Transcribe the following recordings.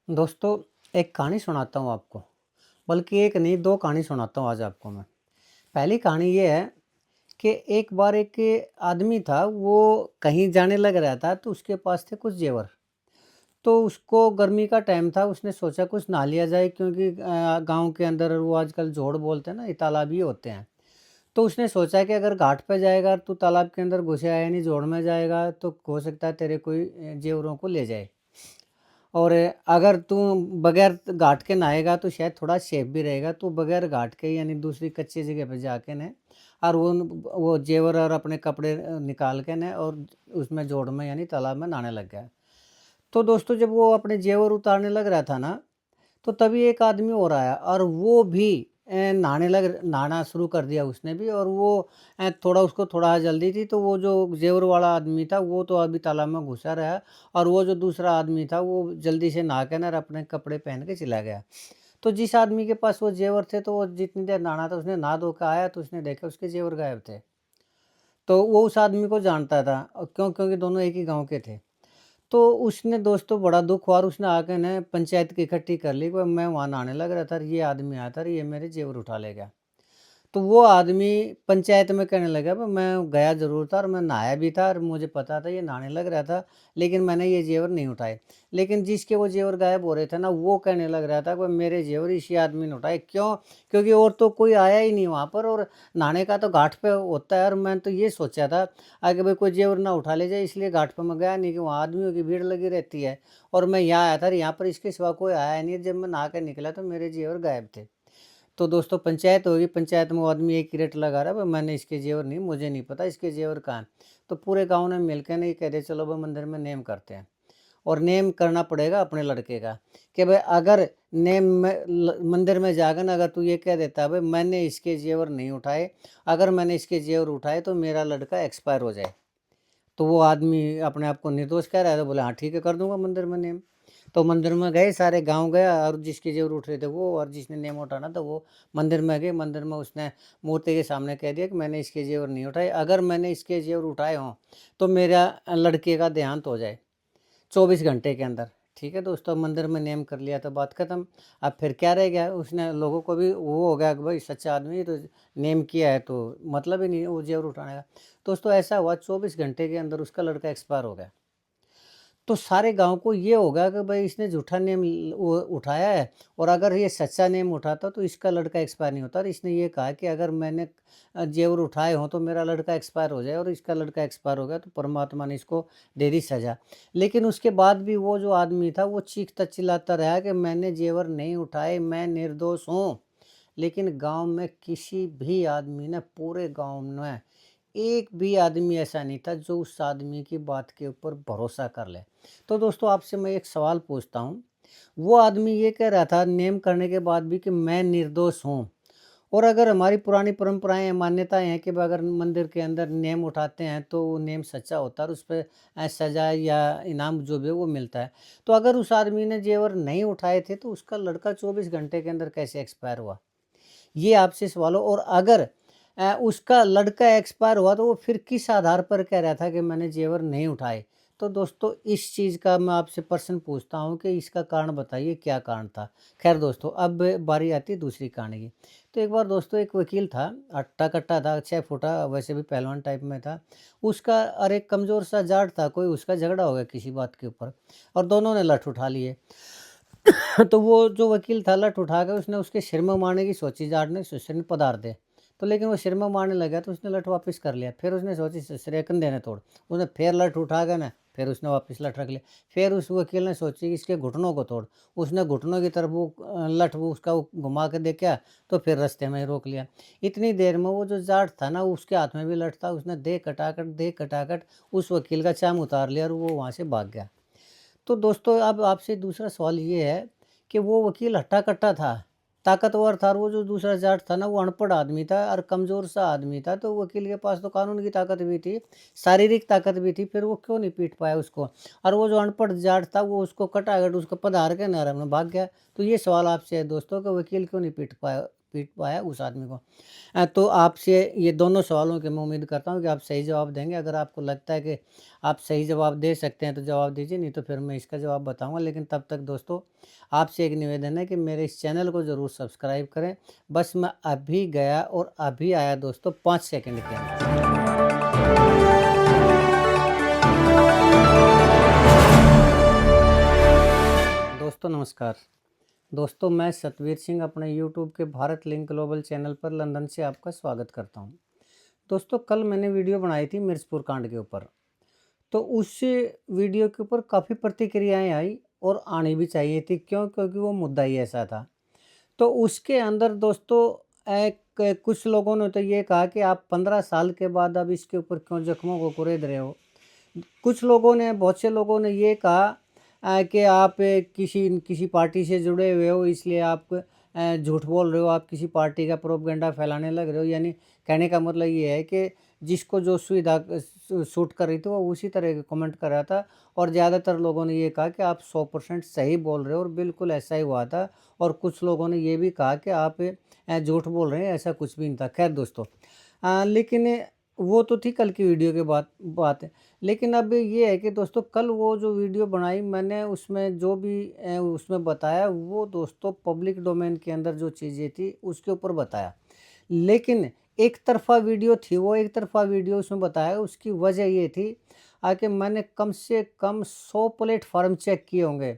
दोस्तों, एक कहानी सुनाता हूँ आपको, बल्कि एक नहीं 2 कहानी सुनाता हूँ आज आपको मैं। पहली कहानी ये है कि एक बार एक आदमी था, वो कहीं जाने लग रहा था, तो उसके पास थे कुछ ज़ेवर। तो उसको गर्मी का टाइम था, उसने सोचा कुछ नहा लिया जाए, क्योंकि गाँव के अंदर वो आजकल जोड़ बोलते हैं ना, ये तालाब ही होते हैं। तो उसने सोचा कि अगर घाट पे जाएगा, तू तालाब के अंदर घुसे आया नहीं, जोड़ में जाएगा, तो हो सकता है तेरे कोई ज़ेवरों को ले जाए। और अगर तू बगैर घाट के नहाएगा तो शायद थोड़ा सेफ भी रहेगा। तो बगैर घाट के यानी दूसरी कच्ची जगह पे जाके न और वो जेवर और अपने कपड़े निकाल के न और उसमें जोड़ में यानी तालाब में नहाने लग गया। तो दोस्तों, जब वो अपने जेवर उतारने लग रहा था ना, तो तभी एक आदमी और आया और वो भी नहाना शुरू कर दिया उसने भी। और वो उसको थोड़ा जल्दी थी, तो वो जो ज़ेवर वाला आदमी था वो तो अभी तालाब में घुसा रहा और वो जो दूसरा आदमी था वो जल्दी से नहा के ना अपने कपड़े पहन के चला गया। तो जिस आदमी के पास वो ज़ेवर थे, तो वो जितनी देर नहाना था उसने नहा धो के आया, तो उसने देखा उसके ज़ेवर गायब थे। तो वो उस आदमी को जानता था, क्योंकि दोनों एक ही गाँव के थे। तो उसने दोस्तों बड़ा दुःख हुआ और उसने आके न पंचायत की इकट्ठी कर ली कि मैं वहाँ नहाने लग रहा था और ये आदमी आया था और ये मेरे ज़ेवर उठा ले गया। तो वो आदमी पंचायत में कहने लगा, "ब मैं गया ज़रूर था और मैं नहाया भी था और मुझे पता था ये नहाने लग रहा था, लेकिन मैंने ये ज़ेवर नहीं उठाए।" लेकिन जिसके वो ज़ेवर गायब हो रहे थे ना, वो कहने लग रहा था कि मेरे ज़ेवर इसी आदमी ने उठाए। क्यों? क्योंकि और तो कोई आया ही नहीं वहाँ पर और नहाने का तो घाट पे होता है। और मैं तो ये सोचा था कि भाई कोई ज़ेवर ना उठा ले जाए, इसलिए घाट पे मैं गया नहीं, कि वहाँ आदमियों की भीड़ लगी रहती है। और मैं यहाँ आया था और यहाँ पर इसके सिवा कोई आया नहीं। जब मैं नहा के निकला तो मेरे ज़ेवर गायब थे। तो दोस्तों, पंचायत होगी, पंचायत में वो आदमी एक ही रट लगा रहा है, भाई मैंने इसके जेवर नहीं, मुझे नहीं पता इसके जेवर कहाँ हैं। तो पूरे गाँव ने मिलकर नहीं कह रहे, चलो भाई मंदिर में नेम करते हैं। और नेम करना पड़ेगा अपने लड़के का, कि भाई अगर नेम में मंदिर में जाकर ना अगर तू ये कह देता है भाई मैंने इसके जेवर नहीं उठाए, अगर मैंने इसके जेवर उठाए तो मेरा लड़का एक्सपायर हो जाए। तो वो आदमी अपने आप को निर्दोष कह रहा है, तो बोले हाँ ठीक है, कर दूंगा मंदिर में नेम। तो मंदिर में गए, सारे गांव गया और जिसके जेवर उठ रहे थे वो और जिसने नेम उठाना था वो मंदिर में गए। मंदिर में उसने मूर्ति के सामने कह दिया कि मैंने इसके जेवर नहीं उठाए, अगर मैंने इसके जेवर उठाए हों तो मेरा लड़के का देहांत हो जाए 24 घंटे के अंदर। ठीक है दोस्तों, मंदिर में नेम कर लिया तो बात खत्म। अब फिर क्या रह गया, उसने लोगों को भी वो हो गया कि भाई सच्चा आदमी तो नेम किया है, तो मतलब ही नहीं वो जेवर उठाने का। दोस्तों, ऐसा हुआ 24 घंटे के अंदर उसका लड़का एक्सपायर हो गया। तो सारे गाँव को ये होगा कि भाई इसने झूठा नेम वो उठाया है, और अगर ये सच्चा नेम उठाता तो इसका लड़का एक्सपायर नहीं होता। और इसने ये कहा कि अगर मैंने जेवर उठाए हों तो मेरा लड़का एक्सपायर हो जाए, और इसका लड़का एक्सपायर हो गया तो परमात्मा ने इसको दे दी सज़ा। लेकिन उसके बाद भी वो जो आदमी था वो चीखता चिल्लाता रहा कि मैंने जेवर नहीं उठाए, मैं निर्दोष हूँ। लेकिन गाँव में किसी भी आदमी ने, पूरे गाँव में एक भी आदमी ऐसा नहीं था जो उस आदमी की बात के ऊपर भरोसा कर ले। तो दोस्तों, आपसे मैं एक सवाल पूछता हूँ, वो आदमी ये कह रहा था नेम करने के बाद भी कि मैं निर्दोष हूँ। और अगर हमारी पुरानी परंपराएं मान्यताएं हैं कि अगर मंदिर के अंदर नेम उठाते हैं तो वो नेम सच्चा होता है और उस पर सजा या इनाम जो भी है वो मिलता है। तो अगर उस आदमी ने जेवर नहीं उठाए थे तो उसका लड़का 24 घंटे के अंदर कैसे एक्सपायर हुआ? ये आपसे सवाल हो। और अगर उसका लड़का एक्सपायर हुआ तो वो फिर किस आधार पर कह रहा था कि मैंने जेवर नहीं उठाए? तो दोस्तों, इस चीज़ का मैं आपसे प्रश्न पूछता हूँ कि इसका कारण बताइए, क्या कारण था? ख़ैर दोस्तों, अब बारी आती है दूसरी कहानी की। तो एक बार दोस्तों एक वकील था, हट्टा-कट्टा था, 6 फुटा, वैसे भी पहलवान टाइप में था। उसका और एक कमज़ोर सा जाट था कोई, उसका झगड़ा हो गया किसी बात के ऊपर और दोनों ने लठ उठा लिए। तो वो जो वकील था लठ उठा के उसने उसके सिर में मारने की सोची, जाट ने सिर में पदार दे। तो लेकिन वो सिर में मारने लगा तो उसने लठ वापस कर लिया। फिर उसने सोची सिरेकन देने तोड़, उसने फिर लठ उठा के ना फिर उसने वापस लठ रख लिया। फिर उस वकील ने सोची कि इसके घुटनों को तोड़, उसने घुटनों की तरफ वो लठ वो उसका वो घुमा के देखा, तो फिर रास्ते में ही रोक लिया। इतनी देर में वो जो जाट था ना उसके हाथ में भी लठ था, उसने दे कटाकट उस वकील का चाम उतार लिया और वो वहाँ से भाग गया। तो दोस्तों, अब आपसे दूसरा सवाल ये है कि वो वकील हट्टा-कट्टा था, ताकतवर था, और वो जो दूसरा जाट था ना वो अनपढ़ आदमी था और कमज़ोर-सा आदमी था। तो वकील के पास तो कानून की ताकत भी थी, शारीरिक ताकत भी थी, फिर वो क्यों नहीं पीट पाया उसको? और वो जो अनपढ़ जाट था वो उसको कटाकट उसको पधार के नहर में भाग गया। तो ये सवाल आपसे है दोस्तों कि वकील क्यों नहीं पीट पाया पीट पाया उस आदमी को। तो आपसे ये दोनों सवालों के मैं उम्मीद करता हूँ कि आप सही जवाब देंगे। अगर आपको लगता है कि आप सही जवाब दे सकते हैं तो जवाब दीजिए, नहीं तो फिर मैं इसका जवाब बताऊँगा। लेकिन तब तक दोस्तों आपसे एक निवेदन है कि मेरे इस चैनल को ज़रूर सब्सक्राइब करें। बस मैं अभी गया और अभी आया दोस्तों 5 सेकंड के अंदर। दोस्तों नमस्कार। दोस्तों मैं सतवीर सिंह अपने यूट्यूब के भारत लिंक ग्लोबल चैनल पर लंदन से आपका स्वागत करता हूं। दोस्तों कल मैंने वीडियो बनाई थी मिर्चपुर कांड के ऊपर। तो उस वीडियो के ऊपर काफ़ी प्रतिक्रियाएं आई और आनी भी चाहिए थी। क्योंकि वो मुद्दा ही ऐसा था। तो उसके अंदर दोस्तों कुछ लोगों ने तो ये कहा कि आप 15 साल के बाद अब इसके ऊपर क्यों जख्मों को कुरेद रहे हो। कुछ लोगों ने, बहुत से लोगों ने ये कहा कि आप किसी किसी पार्टी से जुड़े हुए हो, इसलिए आप झूठ बोल रहे हो, आप किसी पार्टी का प्रोपेगेंडा फैलाने लग रहे हो। यानी कहने का मतलब ये है कि जिसको जो सुविधा सूट कर रही थी वो उसी तरह के कमेंट कर रहा था। और ज़्यादातर लोगों ने ये कहा कि आप 100% सही बोल रहे हो और बिल्कुल ऐसा ही हुआ था। और कुछ लोगों ने ये भी कहा कि आप झूठ बोल रहे हैं, ऐसा कुछ भी नहीं था। खैर दोस्तों, लेकिन वो तो थी कल की वीडियो के बात है। लेकिन अब ये है कि दोस्तों कल वो जो वीडियो बनाई मैंने, उसमें जो भी उसमें बताया वो दोस्तों पब्लिक डोमेन के अंदर जो चीज़ें थी उसके ऊपर बताया। लेकिन एक तरफ़ा वीडियो थी, वो एक तरफ़ा वीडियो उसमें बताया। उसकी वजह ये थी कि मैंने कम से कम 100 प्लेटफ़ॉर्म चेक किए होंगे।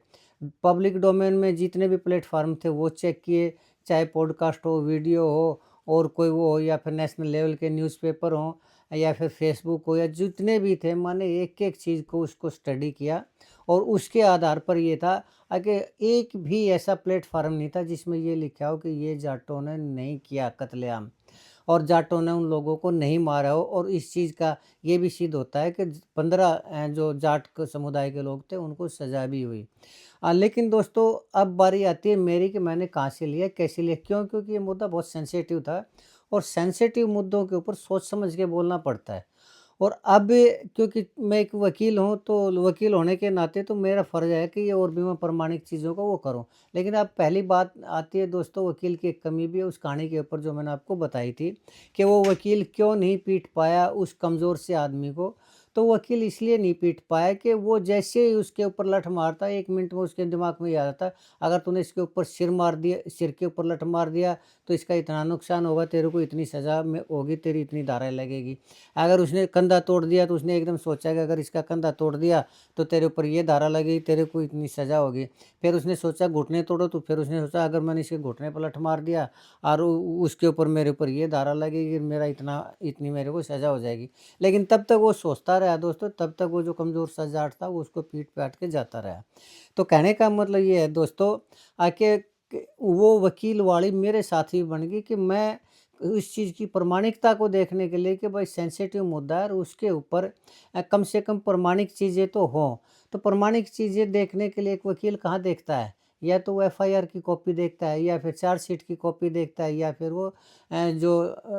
पब्लिक डोमेन में जितने भी प्लेटफ़ॉर्म थे वो चेक किए, चाहे पॉडकास्ट हो, वीडियो हो और कोई वो हो, या फिर नेशनल लेवल के न्यूज़पेपर हों, या फिर फेसबुक हो, या जितने भी थे, मैंने एक-एक चीज़ को उसको स्टडी किया। और उसके आधार पर ये था कि एक भी ऐसा प्लेटफ़ॉर्म नहीं था जिसमें ये लिखा हो कि ये जाटों ने नहीं किया कत्लेआम और जाटों ने उन लोगों को नहीं मारा हो। और इस चीज़ का ये भी सिद्ध होता है कि 15 जो जाट समुदाय के लोग थे उनको सज़ा भी हुई। लेकिन दोस्तों अब बारी आती है मेरी कि मैंने कहाँ से लिया, कैसे लिया, क्यों? क्योंकि ये मुद्दा बहुत सेंसिटिव था और सेंसिटिव मुद्दों के ऊपर सोच समझ के बोलना पड़ता है। और अब क्योंकि मैं एक वकील हूँ, तो वकील होने के नाते तो मेरा फ़र्ज़ है कि ये और भी मैं प्रमाणिक चीज़ों को वो करूँ। लेकिन अब पहली बात आती है दोस्तों, वकील की एक कमी भी है उस कहानी के ऊपर जो मैंने आपको बताई थी कि वो वकील क्यों नहीं पीट पाया उस कमज़ोर से आदमी को। तो वकील इसलिए नहीं पीट पाया कि वो जैसे ही उसके ऊपर लठ मारता, 1 मिनट में उसके दिमाग में ये आ जाता, अगर तूने इसके ऊपर सिर मार दिया, सिर के ऊपर लठ मार दिया तो इसका इतना नुकसान होगा, तेरे को इतनी सज़ा में होगी, तेरी इतनी धाराएँ लगेगी। अगर उसने कंधा तोड़ दिया तो उसने एकदम सोचा कि अगर इसका कंधा तोड़ दिया तो तेरे ऊपर ये धारा लगेगी, तेरे को इतनी सज़ा होगी। फिर उसने सोचा घुटने तोड़ो, तो फिर उसने सोचा अगर मैंने इसके घुटने पर लठ मार दिया और उसके ऊपर मेरे ऊपर ये धारा लगेगी, मेरा इतनी मेरे को सज़ा हो जाएगी। लेकिन तब तक वो सोचता रहा दोस्तों, तब तक वो जो कमज़ोर सा जाट था वो उसको पीट-पाट के जाता रहा। तो कहने का मतलब ये है दोस्तों, कि वो वकील वाली मेरे साथ ही बन गई कि मैं इस चीज़ की प्रामाणिकता को देखने के लिए कि भाई सेंसिटिव मुद्दा है और उसके ऊपर कम से कम प्रामाणिक चीज़ें तो हों। तो प्रामाणिक चीज़ें देखने के लिए एक वकील कहाँ देखता है? या तो वो एफआईआर की कॉपी देखता है, या फिर चार्जशीट की कॉपी देखता है, या फिर वो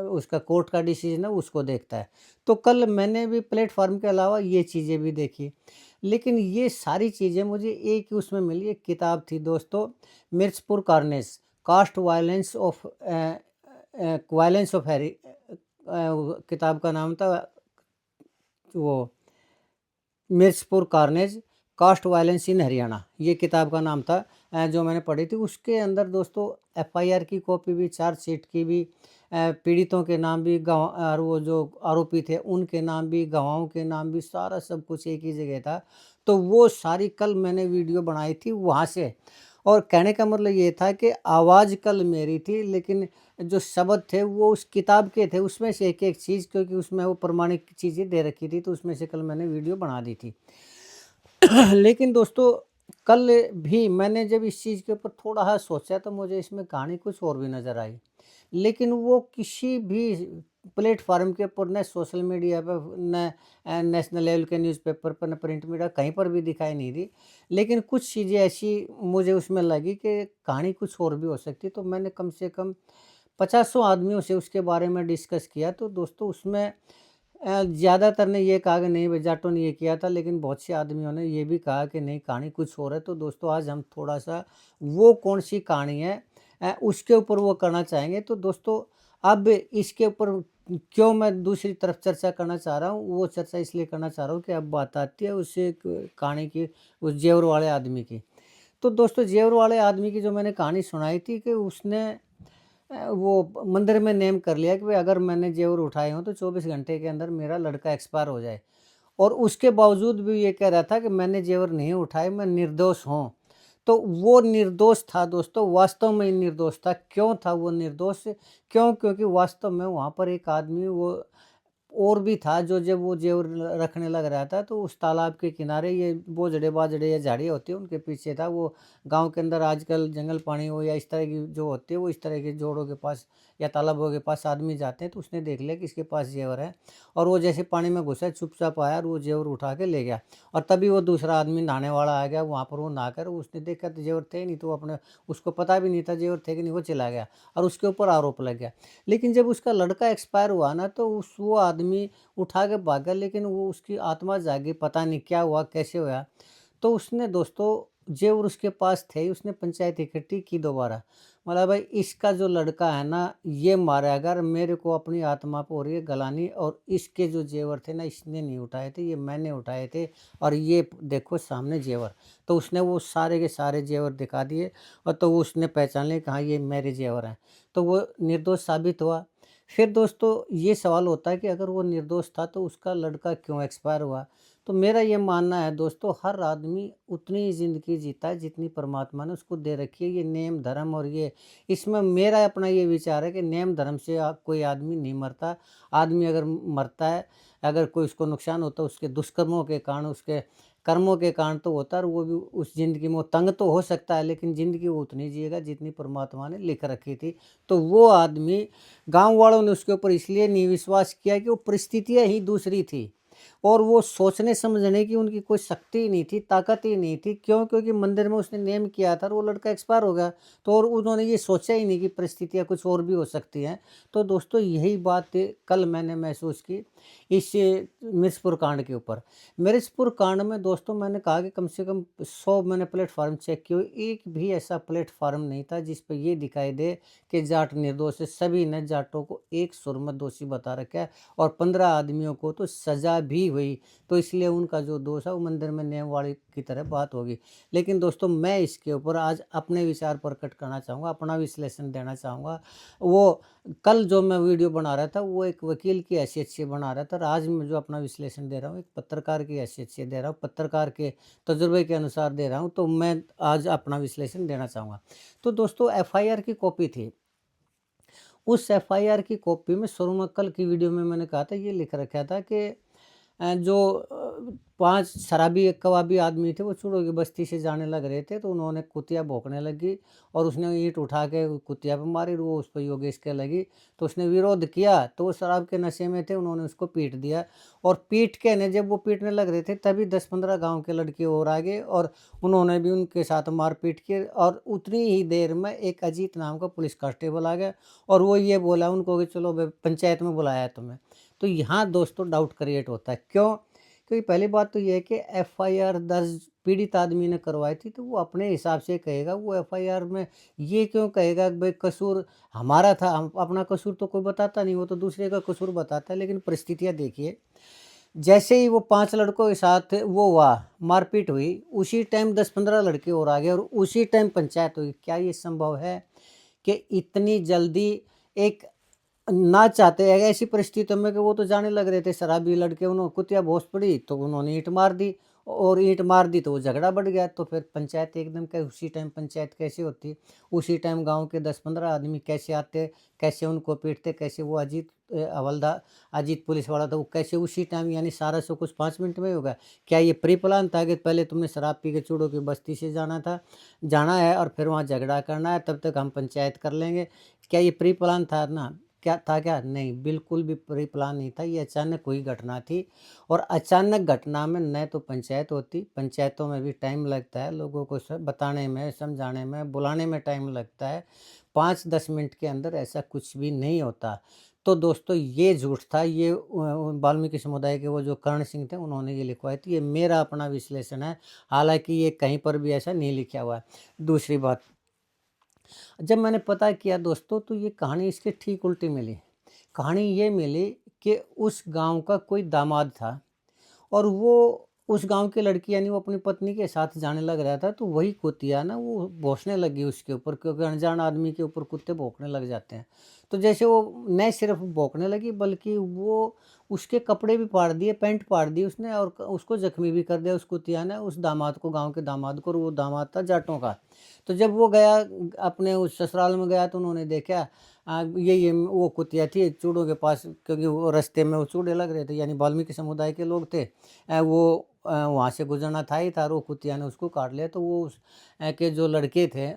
उसका कोर्ट का डिसीजन है उसको देखता है। तो कल मैंने भी प्लेटफ़ॉर्म के अलावा ये चीज़ें भी देखी। लेकिन ये सारी चीज़ें मुझे एक ही उसमें मिली, एक किताब थी दोस्तों, Mirchpur carnage, caste violence of हैरी, किताब का नाम था वो Mirchpur carnage, caste violence in Haryana, ये किताब का नाम था जो मैंने पढ़ी थी। उसके अंदर दोस्तों एफआईआर की कॉपी भी, चार्जशीट की भी, पीड़ितों के नाम भी, गवाह और वो जो आरोपी थे उनके नाम भी, गवाहों के नाम भी, सारा सब कुछ एक ही जगह था। तो वो सारी कल मैंने वीडियो बनाई थी वहाँ से। और कहने का मतलब ये था कि आवाज़ कल मेरी थी, लेकिन जो शब्द थे वो उस किताब के थे, उसमें से एक-एक चीज़, क्योंकि उसमें वो प्रमाणिक चीज़ें दे रखी थी, तो उसमें से कल मैंने वीडियो बना दी थी। लेकिन दोस्तों कल भी मैंने जब इस चीज़ के ऊपर थोड़ा-सा सोचा तो मुझे इसमें कहानी कुछ और भी नज़र आई। लेकिन वो किसी भी प्लेटफ़ॉर्म के ऊपर, न सोशल मीडिया पे, न नेशनल लेवल के न्यूज़पेपर पर, न प्रिंट मीडिया, कहीं पर भी दिखाई नहीं दी। लेकिन कुछ चीज़ें ऐसी मुझे उसमें लगी कि कहानी कुछ और भी हो सकती। तो मैंने कम से कम पचासों आदमियों से उसके बारे में डिस्कस किया। तो दोस्तों उसमें ज़्यादातर ने ये कहा कि नहीं भाई जाटों ने ये किया था, लेकिन बहुत से आदमियों ने ये भी कहा कि नहीं, कहानी कुछ और है। तो दोस्तों आज हम थोड़ा-सा वो कौन-सी कहानी है उसके ऊपर वो करना चाहेंगे। तो दोस्तों अब इसके ऊपर क्यों मैं दूसरी तरफ चर्चा करना चाह रहा हूँ, वो चर्चा इसलिए करना चाह रहा हूँ कि अब बात आती है उस एक कहानी की, उस जेवर वाले आदमी की। तो दोस्तों जेवर वाले आदमी की जो मैंने कहानी सुनाई थी कि उसने वो मंदिर में नेम कर लिया कि भाई अगर मैंने जेवर उठाए हों तो 24 घंटे के अंदर मेरा लड़का एक्सपायर हो जाए। और उसके बावजूद भी ये कह रहा था कि मैंने जेवर नहीं उठाए, मैं निर्दोष हूँ। तो वो निर्दोष था दोस्तों, वास्तव में ही निर्दोष था। क्यों था वो निर्दोष? क्यों? क्योंकि वास्तव में वहाँ पर एक आदमी वो और भी था जो जब वो जेवर रखने लग रहा था तो उस तालाब के किनारे ये बोझड़े-बाजड़े या झाड़ियाँ होती हैं उनके पीछे था। वो गाँव के अंदर आजकल जंगल पानी हो या इस तरह की जो होती है वो इस तरह के जोड़ों के पास या तालाबों के पास आदमी जाते हैं, तो उसने देख लिया कि इसके पास जेवर है और वो जैसे पानी में घुसा चुपचाप आया और वो जेवर उठा के ले गया। और तभी वो दूसरा आदमी नहाने वाला आ गया, वहाँ पर वो नहाकर उसने देखा तो जेवर थे ही नहीं, तो वो अपने उसको पता भी नहीं था जेवर थे कि नहीं, वो चला गया और उसके ऊपर आरोप लग गया। लेकिन जब उसका लड़का एक्सपायर हुआ ना तो उस वो आदमी उठा के भागा, लेकिन वो उसकी आत्मा जागी, पता नहीं क्या हुआ, कैसे हुआ। तो उसने दोस्तों जेवर उसके पास थे, उसने पंचायत इकट्ठी की दोबारा। बोला भाई इसका जो लड़का है ना ये मारा, अगर मेरे को अपनी आत्मा पे हो रही है गलानी, और इसके जो जेवर थे ना इसने नहीं उठाए थे, ये मैंने उठाए थे और ये देखो सामने जेवर। तो उसने वो सारे के सारे जेवर दिखा दिए और तो उसने पहचान लिया कि हाँ ये मेरे जेवर हैं। तो वो निर्दोष साबित हुआ। फिर दोस्तों ये सवाल होता है कि अगर वो निर्दोष था तो उसका लड़का क्यों एक्सपायर हुआ? तो मेरा ये मानना है दोस्तों, हर आदमी उतनी ही ज़िंदगी जीता है जितनी परमात्मा ने उसको दे रखी है। ये नेम धर्म और ये इसमें मेरा अपना ये विचार है कि नेम धर्म से कोई आदमी नहीं मरता। आदमी अगर मरता है, अगर कोई उसको नुकसान होता है उसके दुष्कर्मों के कारण, उसके कर्मों के कारण तो होता है, और वो भी उस ज़िंदगी में वो तंग तो हो सकता है लेकिन ज़िंदगी वो उतनी जिएगा जितनी परमात्मा ने लिख रखी थी। तो वो आदमी, गाँव वालों ने उसके ऊपर इसलिए नहीं विश्वास किया कि वो परिस्थितियाँ ही दूसरी थी और वो सोचने समझने की उनकी कोई शक्ति ही नहीं थी, ताकत ही नहीं थी। क्यों? क्योंकि मंदिर में उसने नेम किया था और वो लड़का एक्सपायर हो गया। तो और उन्होंने ये सोचा ही नहीं कि परिस्थितियाँ कुछ और भी हो सकती हैं। तो दोस्तों यही बात कल मैंने महसूस की इस मिर्चपुर कांड के ऊपर। मिर्चपुर कांड में दोस्तों मैंने कहा कि कम से कम 100 मैंने प्लेटफ़ॉर्म चेक किए, एक भी ऐसा प्लेटफ़ॉर्म नहीं था जिस पे ये दिखाई दे कि जाट निर्दोष है। सभी ने जाटों को एक सुर में दोषी बता रखा है और 15 आदमियों को तो सज़ा भी हुई। तो इसलिए उनका जो दोष है वो मंदिर में नेम वाली की तरह बात होगी। लेकिन दोस्तों मैं इसके ऊपर आज अपने विचार प्रकट करना चाहूँगा, अपना विश्लेषण देना चाहूँगा। वो कल जो मैं वीडियो बना रहा था वो एक वकील की हैसियत से बना रहा था और आज मैं जो अपना विश्लेषण दे रहा हूँ एक पत्रकार की हैसियत से दे रहा हूँ, पत्रकार के तजुर्बे के अनुसार दे रहा हूँ। तो मैं आज अपना विश्लेषण देना चाहूँगा। तो दोस्तों एफआईआर की कॉपी थी। उस एफआईआर की कॉपी में शुरू में कल की वीडियो में मैंने कहा था, ये लिख रखा था कि जो 5 शराबी कबाबी आदमी थे वो चूड़ों की बस्ती से जाने लग रहे थे, तो उन्होंने कुतिया भौंकने लगी और उसने ईंट उठा के कुतिया पे मारी, वो उस पे योगेश के लगी। तो उसने विरोध किया, तो वो शराब के नशे में थे, उन्होंने उसको पीट दिया और पीट के ने जब वो पीटने लग रहे थे तभी 10-15 गाँव के लड़के और आ गए और उन्होंने भी उनके साथ मारपीट की और उतनी ही देर में एक अजीत नाम का पुलिस कांस्टेबल आ गया और वो ये बोला उनको कि चलो बे पंचायत में बुलाया है तुम्हें। तो यहाँ दोस्तों डाउट क्रिएट होता है। क्यों? क्योंकि पहली बात तो ये है कि एफआईआर दर्ज पीड़ित आदमी ने करवाई थी तो वो अपने हिसाब से कहेगा। वो एफआईआर में ये क्यों कहेगा कि भाई कसूर हमारा था, हम अपना कसूर तो कोई बताता नहीं, वो तो दूसरे का कसूर बताता है। लेकिन परिस्थितियाँ देखिए, जैसे ही वो 5 लड़कों के साथ वो हुआ, मारपीट हुई, उसी टाइम 10-15 लड़के और आ गए और उसी टाइम पंचायत हुई। क्या ये संभव है कि इतनी जल्दी एक ना चाहते हैं ऐसी परिस्थितियों में कि वो तो जाने लग रहे थे शराबी लड़के, उन्होंने कुतिया भोंस पड़ी तो उन्होंने ईंट मार दी और ईंट मार दी तो वो झगड़ा बढ़ गया। तो फिर पंचायत एकदम क्या उसी टाइम पंचायत कैसे होती? उसी टाइम गांव के 10-15 आदमी कैसे आते, कैसे उनको पीटते, कैसे वो अजीत हवलदार, अजीत पुलिस वाला था, वो कैसे उसी टाइम, यानी सारा सब कुछ 5 मिनट में ही होगा? क्या ये प्री प्लान था कि पहले तुमने शराब पी के चूड़ों की बस्ती से जाना है और फिर वहाँ झगड़ा करना है, तब तक हम पंचायत कर लेंगे? क्या ये प्री प्लान था ना? क्या था क्या? नहीं, बिल्कुल भी प्री प्लान नहीं था। ये अचानक हुई घटना थी और अचानक घटना में न तो पंचायत होती, पंचायतों में भी टाइम लगता है, लोगों को सब बताने में, समझाने में, बुलाने में टाइम लगता है। 5-10 मिनट के अंदर ऐसा कुछ भी नहीं होता। तो दोस्तों ये झूठ था, ये वाल्मीकि समुदाय के वो जो कर्ण सिंह थे उन्होंने ये लिखवाई थी। ये मेरा अपना विश्लेषण है, हालाँकि ये कहीं पर भी ऐसा नहीं लिखा हुआ है। दूसरी बात, जब मैंने पता किया दोस्तों, तो ये कहानी इसके ठीक उल्टी मिली। कहानी ये मिली कि उस गाँव का कोई दामाद था और वो उस गाँव की लड़की यानी वो अपनी पत्नी के साथ जाने लग रहा था, तो वही कुतिया ना वो भौंकने लगी उसके ऊपर, क्योंकि अनजान आदमी के ऊपर कुत्ते भौंकने लग जाते हैं। तो जैसे वो न सिर्फ़ भौंकने लगी, बल्कि वो उसके कपड़े भी फाड़ दिए, पैंट फाड़ दी उसने और उसको ज़ख्मी भी कर दिया उस कुतिया ने, उस दामाद को, गाँव के दामाद को, और वो दामाद था जाटों का। तो जब वो गया अपने उस ससुराल में गया, तो उन्होंने देखा ये वो कुतिया थी चूड़ों के पास, क्योंकि वो रास्ते में वो चूड़े लग रहे थे, यानी वाल्मीकि समुदाय के लोग थे। वो वहाँ से गुज़रना था ही था, और वो कुतिया ने उसको काट लिया। तो वो के जो लड़के थे,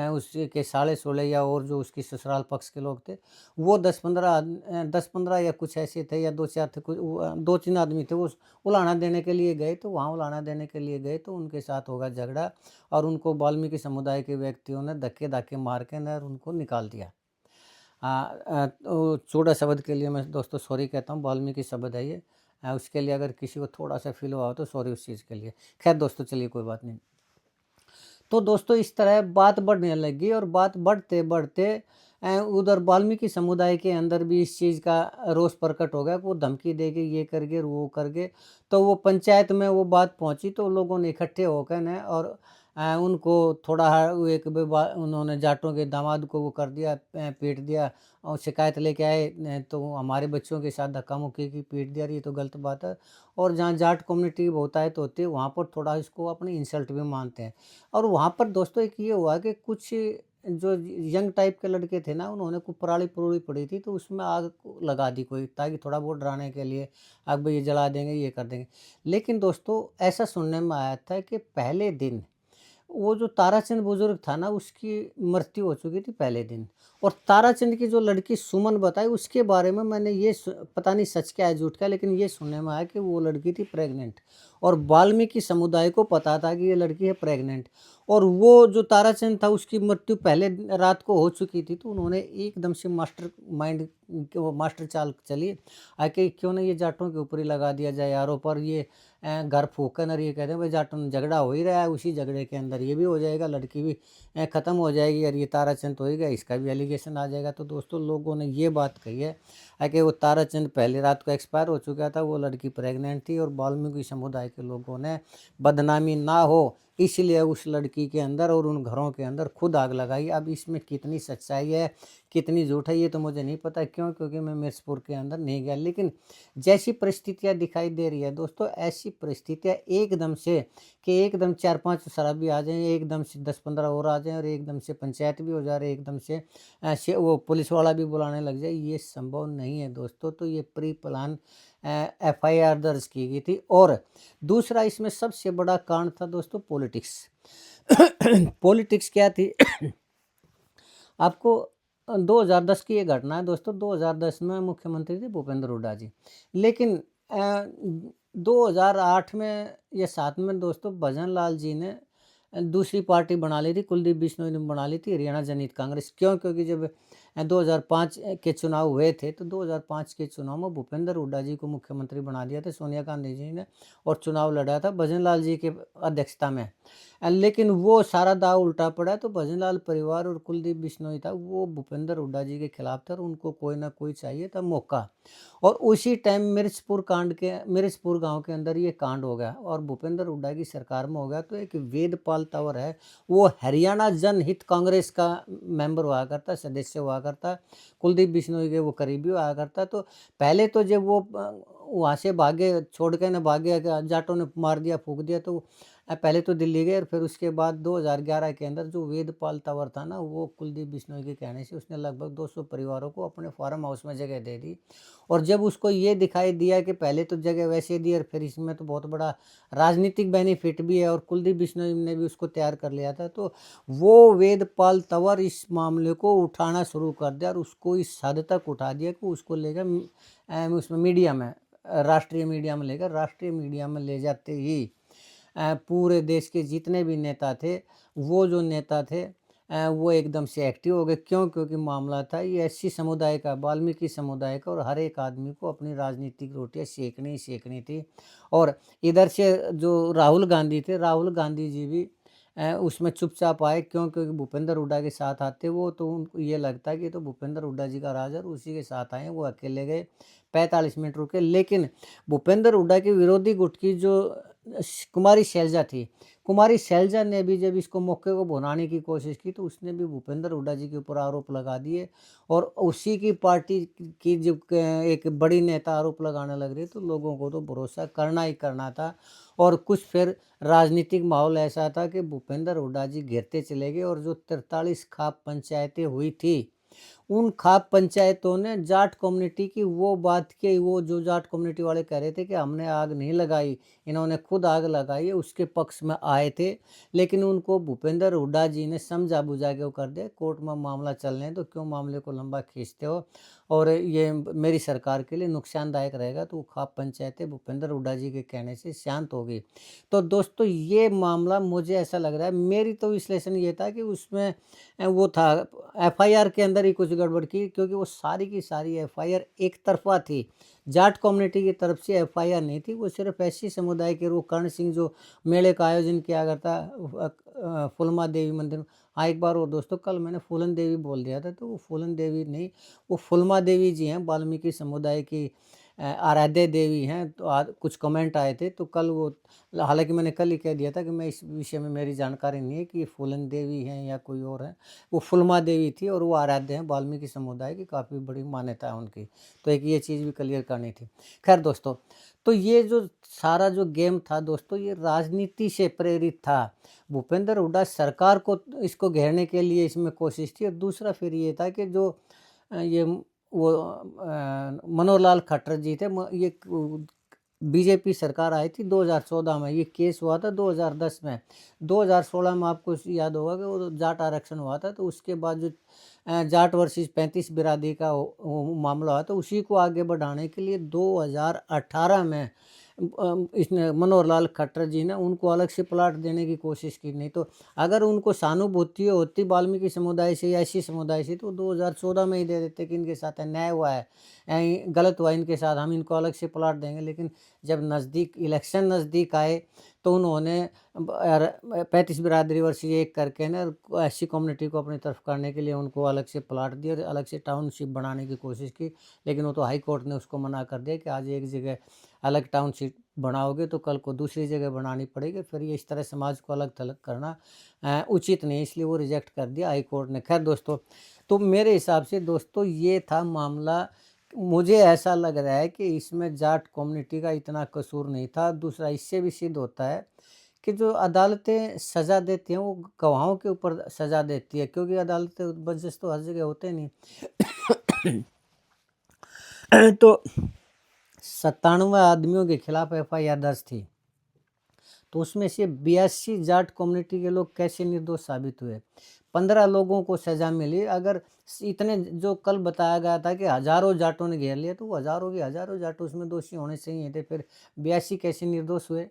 उसके साले सोले या और जो उसकी ससुराल पक्ष के लोग थे, वो 10-15 या कुछ ऐसे थे, या 2-4 थे, कुछ 2-3 आदमी थे, वो उलाहना देने के लिए गए। तो वहाँ उलाहना देने के लिए गए, तो उनके साथ होगा झगड़ा, और उनको वाल्मीकि समुदाय के व्यक्तियों ने धक्के-धाके मार के ना उनको निकाल दिया। तो चूड़ा शब्द के लिए मैं दोस्तों सॉरी कहता हूँ, वाल्मीकि शब्द है ये। उसके लिए अगर किसी को थोड़ा-सा फ़ील हुआ हो तो सॉरी उस चीज़ के लिए। ख़ैर दोस्तों, चलिए कोई बात नहीं। तो दोस्तों इस तरह बात बढ़ने लगी, और बात बढ़ते-बढ़ते उधर वाल्मीकि समुदाय के अंदर भी इस चीज़ का रोष प्रकट हो गया कि वो धमकी दे के ये कर गए, वो कर गए। तो वो पंचायत में वो बात पहुँची, तो लोगों ने इकट्ठे होकर न और उनको थोड़ा वो एक उन्होंने जाटों के दामाद को वो कर दिया, पीट दिया, और शिकायत लेके आए तो हमारे बच्चों के साथ धक्का-मुक्की की, पीट दिया, ये तो गलत बात है। और जहाँ जाट कम्युनिटी बहुतायत होती है, वहाँ पर थोड़ा इसको अपनी इंसल्ट भी मानते हैं। और वहाँ पर दोस्तों एक ये हुआ कि कुछ जो यंग टाइप के लड़के थे ना, उन्होंने कुछ पराली-पुराली पड़ी थी, तो उसमें आग लगा दी कोई, ताकि थोड़ा बहुत डराने के लिए, आग भाई ये जला देंगे, ये कर देंगे। लेकिन दोस्तों ऐसा सुनने में आया था कि पहले दिन वो जो ताराचंद बुजुर्ग था ना, उसकी मृत्यु हो चुकी थी पहले दिन। और ताराचंद की जो लड़की सुमन बताई, उसके बारे में मैंने ये पता नहीं सच क्या है झूठ क्या है, लेकिन ये सुनने में आया कि वो लड़की थी प्रेग्नेंट, और वाल्मीकि समुदाय को पता था कि ये लड़की है प्रेग्नेंट। और वो जो ताराचंद था, उसकी मृत्यु पहले रात को हो चुकी थी, तो उन्होंने एकदम से मास्टर माइंड वो मास्टर चाल चली आके, क्यों ना ये जाटों के ऊपर ही लगा दिया जाए आरोप, पर ये घर फूकन, और ये कहते हैं भाई जाटों में झगड़ा हो ही रहा है, उसी झगड़े के अंदर ये भी हो जाएगा, लड़की भी ख़त्म हो जाएगी, और ये ताराचंद तो हो ही गया, इसका भी एलिगेशन आ जाएगा। तो दोस्तों लोगों ने ये बात कही है कि वो ताराचंद पहली रात को एक्सपायर हो चुका था, वो लड़की प्रेग्नेंट थी, और वाल्मीकि समुदाय के लोगों ने बदनामी ना हो इसलिए उस लड़की के अंदर और उन घरों के अंदर खुद आग लगाई। अब इसमें कितनी सच्चाई है, कितनी झूठ है, ये तो मुझे नहीं पता। क्यों? क्योंकि मैं मिर्चपुर के अंदर नहीं गया। लेकिन जैसी परिस्थितियाँ दिखाई दे रही है दोस्तों, ऐसी परिस्थितियाँ एकदम से कि एकदम 4-5 शराबी आ जाएँ, एकदम से 10-15 और आ जाएँ, और एकदम से पंचायत भी हो जा रही है, एकदम से वो पुलिस वाला भी बुलाने लग जाए, ये संभव नहीं है दोस्तों। तो ये प्री प्लान एफआईआर दर्ज की गई थी। और दूसरा इसमें सबसे बड़ा कारण था दोस्तों पॉलिटिक्स। पॉलिटिक्स क्या थी? आपको 2010 की ये घटना है दोस्तों। 2010 में मुख्यमंत्री थे भूपेंद्र हुड्डा जी। लेकिन 2008 में या 7 में दोस्तों भजन लाल जी ने दूसरी पार्टी बना ली थी, कुलदीप बिश्नोई ने बना ली थी, हरियाणा जनहित कांग्रेस। क्यों? क्योंकि जब 2005 के चुनाव हुए थे, तो 2005 के चुनाव में भूपेंद्र हुड्डा जी को मुख्यमंत्री बना दिया था सोनिया गांधी जी ने, और चुनाव लड़ा था भजन लाल जी के अध्यक्षता में। लेकिन वो सारा दाव उल्टा पड़ा, तो भजन लाल परिवार और कुलदीप बिश्नोई था, वो भूपेंद्र हुड्डा जी के खिलाफ था, और उनको कोई ना कोई चाहिए था मौका। और उसी टाइम मिर्चपुर गांव के अंदर ये कांड हो गया, और भूपेंद्र हुड्डा की सरकार में हो गया। तो एक वेदपाल तंवर है, वो हरियाणा जनहित कांग्रेस का मेंबर हुआ करता, सदस्य हुआ करता, कुलदीप बिश्नोई के वो करीबी हुआ करता। तो पहले तो जब वो वहाँ से भागे, छोड़ के ना भागे, जाटों ने मार दिया, फूंक दिया, तो पहले तो दिल्ली गए, और फिर उसके बाद 2011 के अंदर जो वेदपाल तंवर था ना, वो कुलदीप बिश्नोई के कहने से उसने लगभग 200 परिवारों को अपने फार्म हाउस में जगह दे दी। और जब उसको ये दिखाई दिया कि पहले तो जगह वैसे दी, और फिर इसमें तो बहुत बड़ा राजनीतिक बेनिफिट भी है, और कुलदीप बिश्नोई ने भी उसको तैयार कर लिया था, तो वो वेदपाल तंवर इस मामले को उठाना शुरू कर दिया, और उसको इस हद तक उठा दिया कि उसको लेकर उसमें मीडिया में, राष्ट्रीय मीडिया में लेकर, राष्ट्रीय मीडिया में ले जाते ही पूरे देश के जितने भी नेता थे, वो जो नेता थे वो एकदम से एक्टिव हो गए। क्यों? क्योंकि मामला था ये एससी समुदाय का, वाल्मीकि समुदाय का, और हर एक आदमी को अपनी राजनीतिक रोटियां सेकनी ही सेकनी थी। और इधर से जो राहुल गांधी थे, राहुल गांधी जी भी उसमें चुपचाप आए, क्यों? क्योंकि भूपेंद्र हुड्डा के साथ आते वो, तो उनको ये लगता है कि ये तो भूपेंद्र हुड्डा जी का राज है और उसी के साथ आए हैं। वो अकेले गए, 45 मिनट रुके, लेकिन भूपेंद्र हुड्डा के विरोधी गुट की जो कुमारी शैलजा थी, कुमारी शैलजा ने भी जब इसको मौके को भुनाने की कोशिश की, तो उसने भी भूपेंद्र हुड्डा जी के ऊपर आरोप लगा दिए, और उसी की पार्टी की जो एक बड़ी नेता आरोप लगाने लग रही, तो लोगों को तो भरोसा करना ही करना था। और कुछ फिर राजनीतिक माहौल ऐसा था कि भूपेंद्र हुड्डा जी घिरते चले गए, और जो 43 खाप पंचायतें हुई थी, उन खाप पंचायतों ने जाट कम्युनिटी की वो बात की, वो जो जाट कम्युनिटी वाले कह रहे थे कि हमने आग नहीं लगाई, इन्होंने खुद आग लगाई है, उसके पक्ष में आए थे। लेकिन उनको भूपेंद्र हुड्डा जी ने समझा बुझा के वो कर दिया, कोर्ट में मामला चलने तो क्यों मामले को लंबा खींचते हो, और ये मेरी सरकार के लिए नुकसानदायक रहेगा। तो वो खाप पंचायतें भूपेंद्र हुड्डा जी के कहने से शांत हो गई। तो दोस्तों ये मामला मुझे ऐसा लग रहा है, मेरी तो विश्लेषण ये था कि उसमें वो था, एफआईआर के अंदर ही कुछ गड़बड़ की, क्योंकि वो सारी की सारी एफआईआर एक तरफा थी। जाट कम्युनिटी की तरफ से एफआईआर नहीं थी, वो सिर्फ एससी समुदाय के, वो कर्ण सिंह जो मेले का आयोजन किया करता फुलमा देवी मंदिर में। हाँ, एक बार वो दोस्तों, कल मैंने फूलन देवी बोल दिया था, तो वो फूलन देवी नहीं, वो फुलमा देवी जी हैं, वाल्मीकि समुदाय की आराध्य देवी हैं। तो आज कुछ कमेंट आए थे, तो कल वो, हालांकि मैंने कल ही कह दिया था कि मैं इस विषय में मेरी जानकारी नहीं है कि ये फूलन देवी हैं या कोई और है। वो फुलमा देवी थी, और वो आराध्य हैं वाल्मीकि समुदाय की, काफ़ी बड़ी मान्यता है उनकी। तो एक ये चीज़ भी क्लियर करनी थी। खैर दोस्तों, तो ये जो सारा जो गेम था दोस्तों, ये राजनीति से प्रेरित था। भूपेंद्र हुड्डा सरकार को इसको घेरने के लिए इसमें कोशिश थी, और दूसरा फिर ये था कि जो ये वो मनोहर लाल खट्टर जी थे, ये बीजेपी सरकार आई थी 2014 में, ये केस हुआ था 2010 में। 2016 में आपको याद होगा कि वो जाट आरक्षण हुआ था, तो उसके बाद जो जाट वर्सेस 35 बिरादरी का वो मामला हुआ था, उसी को आगे बढ़ाने के लिए 2018 में इसने मनोहर लाल खट्टर जी ने उनको अलग से प्लाट देने की कोशिश की। नहीं तो अगर उनको सहानुभूति होती वाल्मीकि समुदाय से या एससी समुदाय से, तो 2014 में ही दे देते कि इनके साथ अन्याय हुआ है, गलत हुआ इनके साथ, हम इनको अलग से प्लाट देंगे। लेकिन जब नज़दीक इलेक्शन नज़दीक आए, तो उन्होंने 35 बिरादरी वर्सेस 1 करके ना एससी कम्युनिटी को अपनी तरफ करने के लिए उनको अलग से प्लाट दिया और अलग से टाउनशिप बनाने की कोशिश की। लेकिन वो तो हाई कोर्ट ने उसको मना कर दिया कि आज एक जगह अलग टाउनशिप बनाओगे तो कल को दूसरी जगह बनानी पड़ेगी, फिर ये इस तरह समाज को अलग थलग करना उचित नहीं, इसलिए वो रिजेक्ट कर दिया हाई कोर्ट ने। खैर दोस्तों, तो मेरे हिसाब से दोस्तों ये था मामला। मुझे ऐसा लग रहा है कि इसमें जाट कम्युनिटी का इतना कसूर नहीं था। दूसरा, इससे भी सिद्ध होता है कि जो अदालतें सज़ा देती हैं वो गवाहों के ऊपर सज़ा देती है, क्योंकि अदालतें बजस तो हर जगह होते नहीं। तो 97 आदमियों के खिलाफ एफआईआर दर्ज थी, तो उसमें से 82 जाट कम्युनिटी के लोग कैसे निर्दोष साबित हुए। 15 लोगों को सजा मिली। अगर इतने जो कल बताया गया था कि हजारों जाटों ने घेर लिया, तो वो हजारों के हजारों जाट उसमें दोषी होने चाहिए थे, फिर 82 कैसे निर्दोष हुए।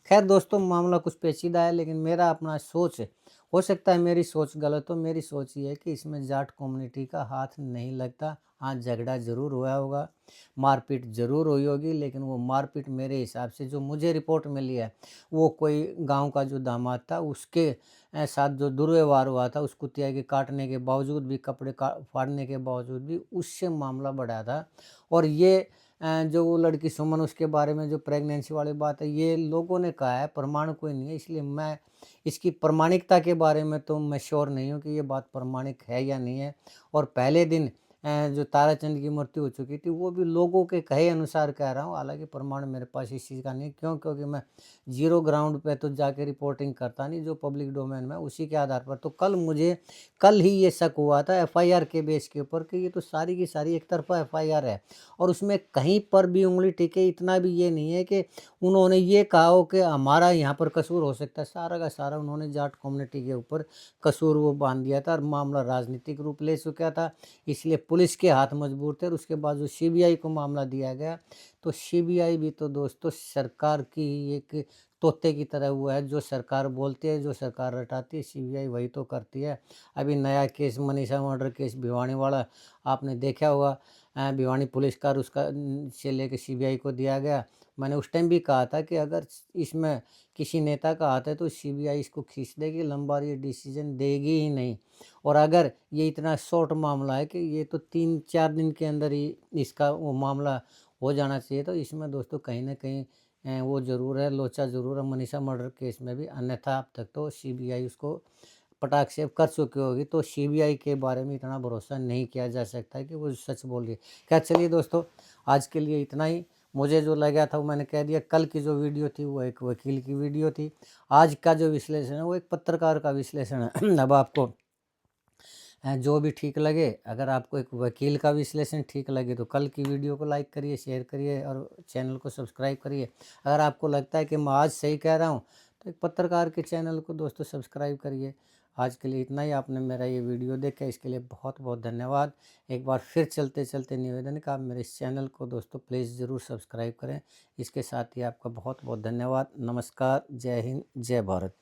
खैर दोस्तों, मामला कुछ पेचीदा है, लेकिन मेरा अपना सोच है, हो सकता है मेरी सोच गलत हो। मेरी सोच ये है कि इसमें जाट कम्युनिटी का हाथ नहीं लगता। हाँ, झगड़ा जरूर हुआ होगा, मारपीट जरूर हुई होगी, लेकिन वो मारपीट मेरे हिसाब से जो मुझे रिपोर्ट मिली है, वो कोई गांव का जो दामाद था उसके साथ जो दुर्व्यवहार हुआ था, उस कुतिया के काटने के बावजूद भी, कपड़े फाड़ने के बावजूद भी, उससे मामला बढ़ा था। और ये जो वो लड़की सुमन, उसके बारे में जो प्रेगनेंसी वाली बात है, ये लोगों ने कहा है, प्रमाण कोई नहीं है, इसलिए मैं इसकी प्रमाणिकता के बारे में तो मैं श्योर नहीं हूँ कि ये बात प्रमाणिक है या नहीं है। और पहले दिन जो ताराचंद की मृत्यु हो चुकी थी, वो भी लोगों के कहे अनुसार कह रहा हूँ, हालांकि प्रमाण मेरे पास इस चीज़ का नहीं। क्यों? क्योंकि मैं जीरो ग्राउंड पे तो जाके रिपोर्टिंग करता नहीं, जो पब्लिक डोमेन में उसी के आधार पर। तो कल ही ये शक हुआ था एफआईआर के बेस के ऊपर कि ये तो सारी की सारी एक तरफा एफआईआर है, और उसमें कहीं पर भी उंगली टिके। इतना भी ये नहीं है कि उन्होंने ये कहा हो कि हमारा यहाँ पर कसूर हो सकता है। सारा का सारा उन्होंने जाट कम्युनिटी के ऊपर कसूर वो बांध दिया था, और मामला राजनीतिक रूप ले चुका था, इसलिए पुलिस के हाथ मजबूर थे। और उसके बाद जो सीबीआई को मामला दिया गया, तो सीबीआई भी तो दोस्तों सरकार की एक तोते की तरह हुआ है, जो सरकार बोलती है, जो सरकार रटाती है, सीबीआई वही तो करती है। अभी नया case Manisha murder case Bhiwani वाला आपने देखा होगा, भिवानी पुलिसकार उसका से लेके सीबीआई को दिया गया। मैंने उस टाइम भी कहा था कि अगर इसमें किसी नेता का हाथ है तो सीबीआई इसको खींच देगी, लंबा और ये डिसीजन देगी ही नहीं। और अगर ये इतना शॉर्ट मामला है कि ये तो 3-4 दिन के अंदर ही इसका वो मामला हो जाना चाहिए, तो इसमें दोस्तों कहीं न कहीं वो ज़रूर है, लोचा ज़रूर है मनीषा मर्डर केस में भी, अन्यथा अब तक तो सीबीआई उसको पटाख से कर चुकी होगी। तो सीबीआई के बारे में इतना भरोसा नहीं किया जा सकता है कि वो सच बोल रही है। खैर चलिए दोस्तों, आज के लिए इतना ही। मुझे जो लगा था वो मैंने कह दिया। कल की जो वीडियो थी वो एक वकील की वीडियो थी। आज का जो विश्लेषण है वो एक पत्रकार का विश्लेषण है। अब आपको जो भी ठीक लगे, अगर आपको एक वकील का विश्लेषण ठीक लगे तो कल की वीडियो को लाइक करिए, शेयर करिए और चैनल को सब्सक्राइब करिए। अगर आपको लगता है कि मैं आज सही कह रहा हूँ तो एक पत्रकार के चैनल को दोस्तों सब्सक्राइब करिए। आज के लिए इतना ही। आपने मेरा ये वीडियो देखा, इसके लिए बहुत बहुत धन्यवाद। एक बार फिर चलते चलते निवेदन है कि आप मेरे इस चैनल को दोस्तों प्लीज़ ज़रूर सब्सक्राइब करें। इसके साथ ही आपका बहुत बहुत धन्यवाद। नमस्कार, जय हिंद, जय भारत।